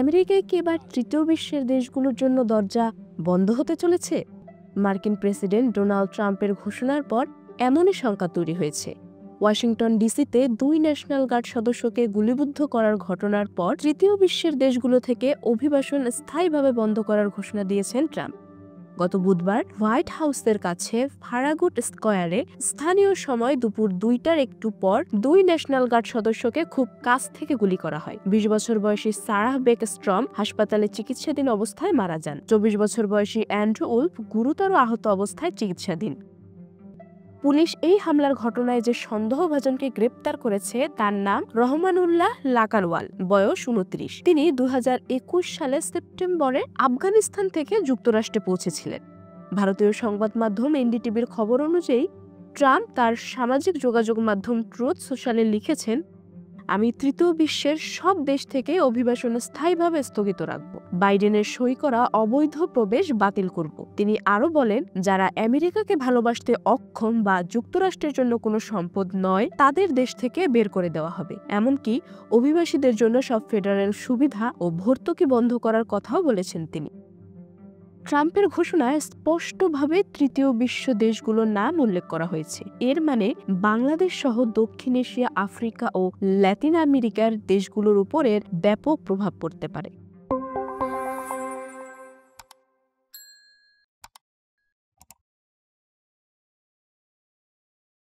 আমেরিকায় কি এবার তৃতীয় বিশ্বের দেশগুলোর জন্য দরজা বন্ধ হতে চলেছে? মার্কিন প্রেসিডেন্ট ডোনাল্ড ট্রাম্পের ঘোষণার পর এমনই শঙ্কা তৈরি হয়েছে। ওয়াশিংটন ডিসিতে 2 ন্যাশনাল গার্ড সদস্যকে গুলিবিদ্ধ করার ঘটনার পর তৃতীয় বিশ্বের দেশগুলো থেকে অভিবাসন স্থায়ীভাবে বন্ধ করার ঘোষণা দিয়েছেন ট্রাম্প। গত বুধবার হোয়াইট হাউসের কাছে ফারাগুট স্কয়ারে স্থানীয় সময় দুপুর 2টার একটু পর 2 ন্যাশনাল গার্ড সদস্যকে খুব কাছ থেকে গুলি করা হয়। 20 বছর বয়সী সারাহ বেকস্ট্রম হাসপাতালে চিকিৎসাধীন অবস্থায় মারা যান। 24 বছর বয়সী অ্যান্ড্রু উলফ গুরুতর আহত অবস্থায় চিকিৎসাধীন। পুলিশ এই হামলার ঘটনায় যে সন্দেহভাজনকে গ্রেপ্তার করেছে তার নাম রহমানুল্লাহ লাকানওয়াল, বয়স 29। তিনি 2021 সালের সেপ্টেম্বরে আফগানিস্তান থেকে যুক্তরাষ্ট্রে পৌঁছেছিলেন। ভারতীয় সংবাদ মাধ্যম এনডিটিভির খবর অনুযায়ী ট্রাম্প তার সামাজিক যোগাযোগ মাধ্যম ট্রুথ সোশ্যালে লিখেছেন, আমি তৃতীয় বিশ্বের সব দেশ থেকে অভিবাসন স্থায়ীভাবে স্থগিত রাখব। বাইডেনের সই করা অবৈধ প্রবেশ বাতিল করব। তিনি আরও বলেন, যারা আমেরিকাকে ভালোবাসতে অক্ষম বা যুক্তরাষ্ট্রের জন্য কোনো সম্পদ নয় তাদের দেশ থেকে বের করে দেওয়া হবে। এমনকি অভিবাসীদের জন্য সব ফেডারেল সুবিধা ও ভর্তুকি বন্ধ করার কথাও বলেছেন তিনি। ট্রাম্পের ঘোষণায় স্পষ্টভাবে তৃতীয় বিশ্ব দেশগুলোর নাম উল্লেখ করা হয়েছে। এর মানে বাংলাদেশ সহ দক্ষিণ এশিয়া, আফ্রিকা ও ল্যাতিন আমেরিকার দেশগুলোর উপর এর ব্যাপক প্রভাব পড়তে পারে।